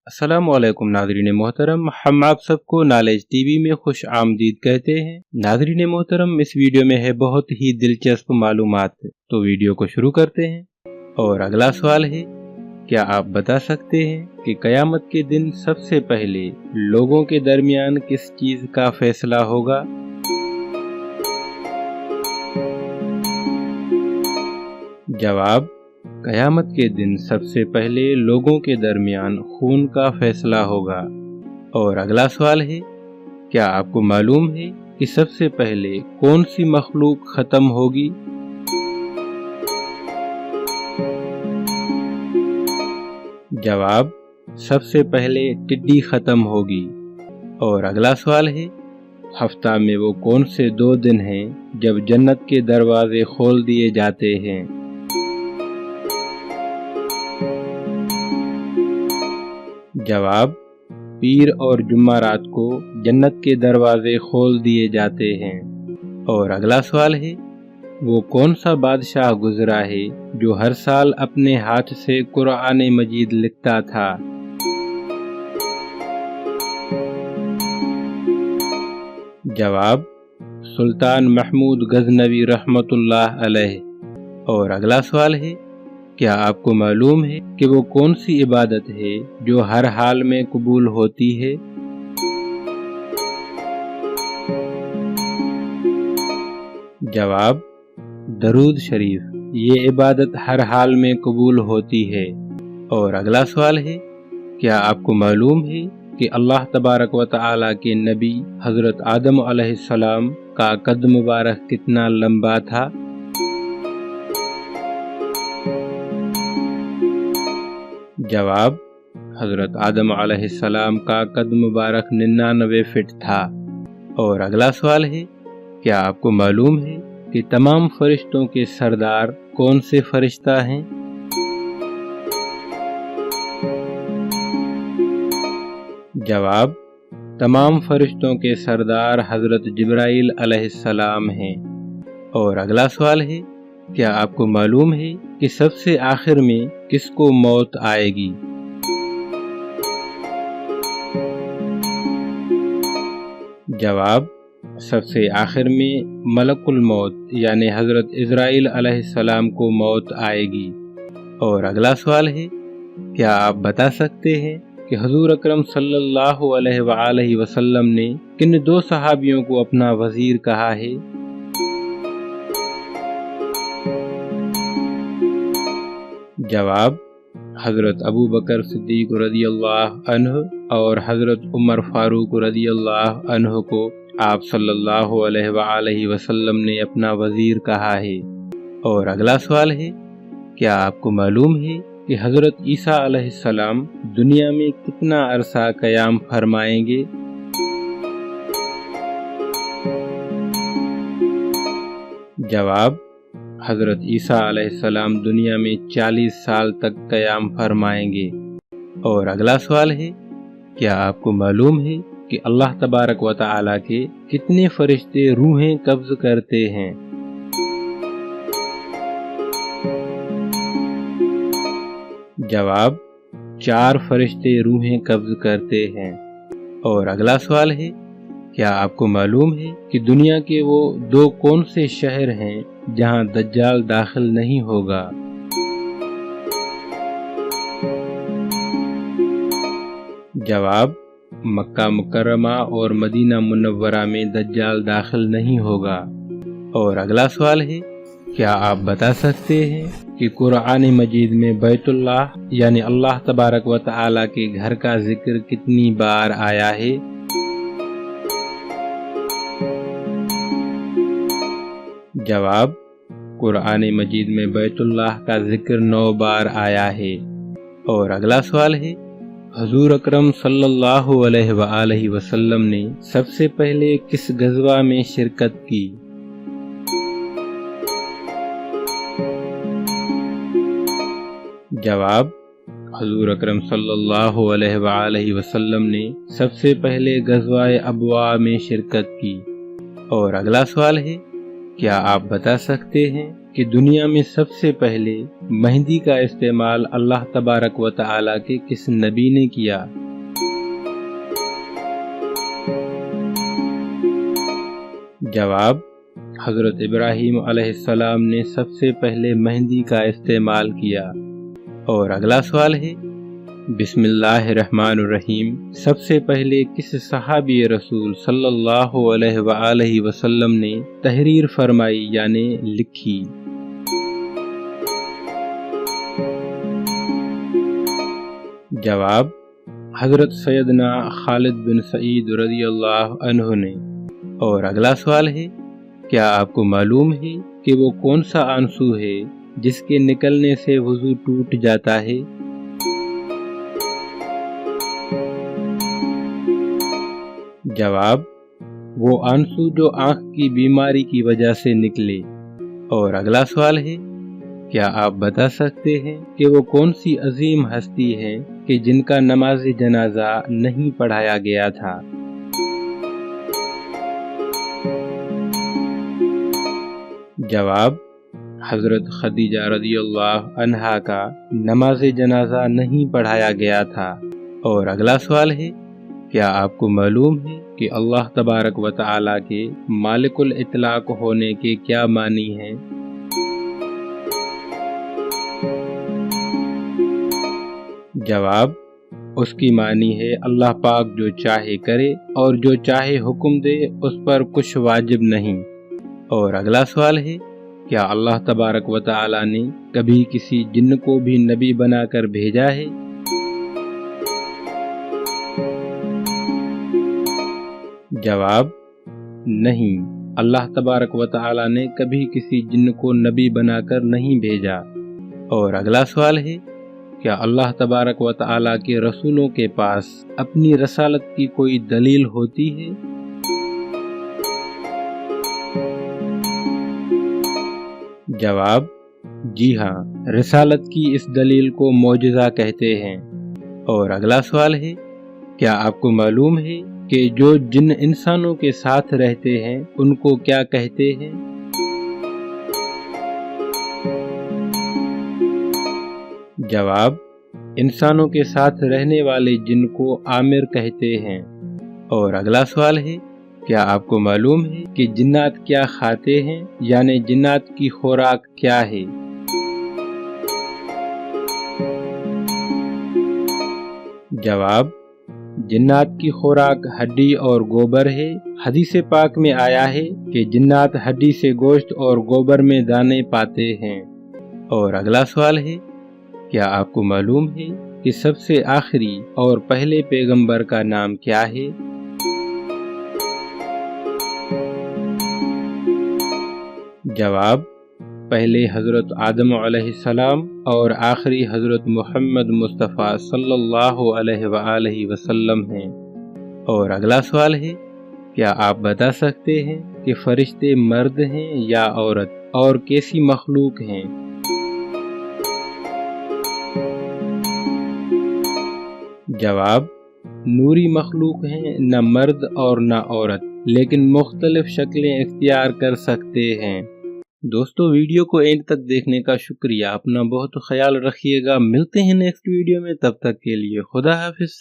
अस्सलामुअलैकुम नाज़रीन मोहतरम, हम आप सबको नॉलेज टीवी में खुश आमदीद कहते हैं। नाज़रीन मोहतरम, इस वीडियो में है बहुत ही दिलचस्प मालूमात, तो वीडियो को शुरू करते हैं। और अगला सवाल है, क्या आप बता सकते हैं कि क़यामत के दिन सबसे पहले लोगों के दरमियान किस चीज़ का फैसला होगा? जवाब, क़यामत के दिन सबसे पहले लोगों के दरमियान खून का फैसला होगा। और अगला सवाल है, क्या आपको मालूम है कि सबसे पहले कौन सी मखलूक ख़त्म होगी? जवाब, सबसे पहले टिड्डी ख़त्म होगी। और अगला सवाल है, हफ्ता में वो कौन से 2 दिन हैं जब जन्नत के दरवाजे खोल दिए जाते हैं? जवाब, पीर और जुम्मारात को जन्नत के दरवाजे खोल दिए जाते हैं। और अगला सवाल है, वो कौन सा बादशाह गुजरा है जो हर साल अपने हाथ से कुरान मजीद लिखता था? जवाब, सुल्तान महमूद गजनवी रहमतुल्लाह अलैह। और अगला सवाल है, क्या आपको मालूम है कि वो कौन सी इबादत है जो हर हाल में कबूल होती है? जवाब, दरूद शरीफ। ये इबादत हर हाल में कबूल होती है। और अगला सवाल है, क्या आपको मालूम है कि अल्लाह तबारक व तआला के नबी हज़रत आदम अलैहिस्सलाम का कद मुबारक कितना लंबा था? जवाब, हज़रत आदम अलैहिस्सलाम का कद मुबारक 99 फीट था। और अगला सवाल है, क्या आपको मालूम है कि तमाम फरिश्तों के सरदार कौन से फरिश्ता हैं? जवाब, तमाम फरिश्तों के सरदार हज़रत जिब्राइल अलैहिस्सलाम हैं। और अगला सवाल है, क्या आपको मालूम है कि सबसे आखिर में किसको मौत आएगी? जवाब, सबसे आखिर में मलकुल मौत यानी हज़रत इज़राइल अलैहिस्सलाम को मौत आएगी। और अगला सवाल है, क्या आप बता सकते हैं कि हुज़ूर अकरम सल्लल्लाहु अलैहि वसल्लम ने किन 2 सहाबियों को अपना वज़ीर कहा है? जवाब, हज़रत अबू बकर सिद्दीक़ रज़ियल्लाहु अन्हु और हज़रत उमर फारूक रज़ियल्लाहु अन्हु को आप सल्लल्लाहु अलैहि वसल्लम ने अपना वज़ीर कहा है। और अगला सवाल है, क्या आपको मालूम है कि हज़रत ईसा अलैहिस्सलाम दुनिया में कितना अरसा क़याम फरमाएंगे? जवाब, हज़रत ईसा अलैहिस्सलाम दुनिया में 40 साल तक क़याम फरमाएंगे। और अगला सवाल है, क्या आपको मालूम है कि अल्लाह तबारक व तआला के कितने फरिश्ते रूहें कब्ज़ करते हैं? जवाब, 4 फरिश्ते रूहें कब्ज़ करते हैं। और अगला सवाल है, क्या आपको मालूम है कि दुनिया के वो 2 कौन से शहर हैं जहां दज्जाल दाखिल नहीं होगा? जवाब, मक्का मुकर्रमा और मदीना मुनव्वरा में दज्जाल दाखिल नहीं होगा। और अगला सवाल है, क्या आप बता सकते हैं कि कुरान मजीद में बैतुल्लाह यानी अल्लाह तबारक व तआला के घर का जिक्र कितनी बार आया है? जवाब, कुरान मजीद में बैतुल्लाह का जिक्र 9 बार आया है। और अगला सवाल है, हुज़ूर अकरम सल्लल्लाहु अलैहि वसल्लम ने सबसे पहले किस गज़वा में शिरकत की? जवाब, हुज़ूर अकरम सल्लल्लाहु अलैहि वसल्लम ने सबसे पहले गज़वा अबवा में शिरकत की। और अगला सवाल है, क्या आप बता सकते हैं कि दुनिया में सबसे पहले मेहंदी का इस्तेमाल अल्लाह तबारक व तआला के किस नबी ने किया? जवाब, हज़रत इब्राहीम अलैहिस्सलाम ने सबसे पहले मेहंदी का इस्तेमाल किया। और अगला सवाल है, बिस्मिल्लाहिर्रहमानिर्रहीम, सबसे पहले किस सहाबी रसूल सल्लल्लाहु अलैहि वसल्लम ने तहरीर फरमाई यानी लिखी? जवाब, हज़रत सैयदना खालिद बिन सईद रज़ियल्लाहु अन्हु ने। और अगला सवाल है, क्या आपको मालूम है कि वो कौन सा आंसू है जिसके निकलने से वुज़ू टूट जाता है? जवाब, वो आंसू जो आँख की बीमारी की वजह से निकले। और अगला सवाल है, क्या आप बता सकते हैं कि वो कौन सी अजीम हस्ती है कि जिनका नमाज जनाजा नहीं पढ़ाया गया था? जवाब, हज़रत खदीजा रज़ियल्लाहु अन्हा का नमाज जनाजा नहीं पढ़ाया गया था। और अगला सवाल है, क्या आपको मालूम है कि अल्लाह तबारक व तआला के मालिकुल इतलाक होने के क्या मानी हैं? जवाब, उसकी मानी है अल्लाह पाक जो चाहे करे और जो चाहे हुक्म दे उस पर कुछ वाजिब नहीं। और अगला सवाल है, क्या अल्लाह तबारक व तआला ने कभी किसी जिन्न को भी नबी बनाकर भेजा है? जवाब, नहीं, अल्लाह तबारक व तआला ने कभी किसी जिन्न को नबी बनाकर नहीं भेजा। और अगला सवाल है, क्या अल्लाह तबारक व तआला के रसूलों के पास अपनी रसालत की कोई दलील होती है? जवाब, जी हाँ, रिसालत की इस दलील को मौजज़ा कहते हैं। और अगला सवाल है, क्या आपको मालूम है कि जो जिन इंसानों के साथ रहते हैं उनको क्या कहते हैं? जवाब, इंसानों के साथ रहने वाले जिन को आमिर कहते हैं। और अगला सवाल है, क्या आपको मालूम है कि जिन्नात क्या खाते हैं यानी जिन्नात की खुराक क्या है? जवाब, जिन्नात की खुराक हड्डी और गोबर है। हदीस पाक में आया है कि जिन्नात हड्डी से गोश्त और गोबर में दाने पाते हैं। और अगला सवाल है, क्या आपको मालूम है कि सबसे आखिरी और पहले पैगंबर का नाम क्या है? जवाब, पहले हज़रत आदम अलैहिस्सलाम और आखिरी हज़रत मोहम्मद मुस्तफ़ा सल्लल्लाहु अलैहि वसल्लम हैं। और अगला सवाल है, क्या आप बता सकते हैं कि फरिश्ते मर्द हैं या औरत और कैसी मखलूक हैं? जवाब, नूरी मखलूक हैं, न मर्द और न औरत, लेकिन मुख्तलिफ शक्लें इख्तियार कर सकते हैं। दोस्तों, वीडियो को एंड तक देखने का शुक्रिया। अपना बहुत ख्याल रखिएगा। मिलते हैं नेक्स्ट वीडियो में, तब तक के लिए खुदा हाफिज।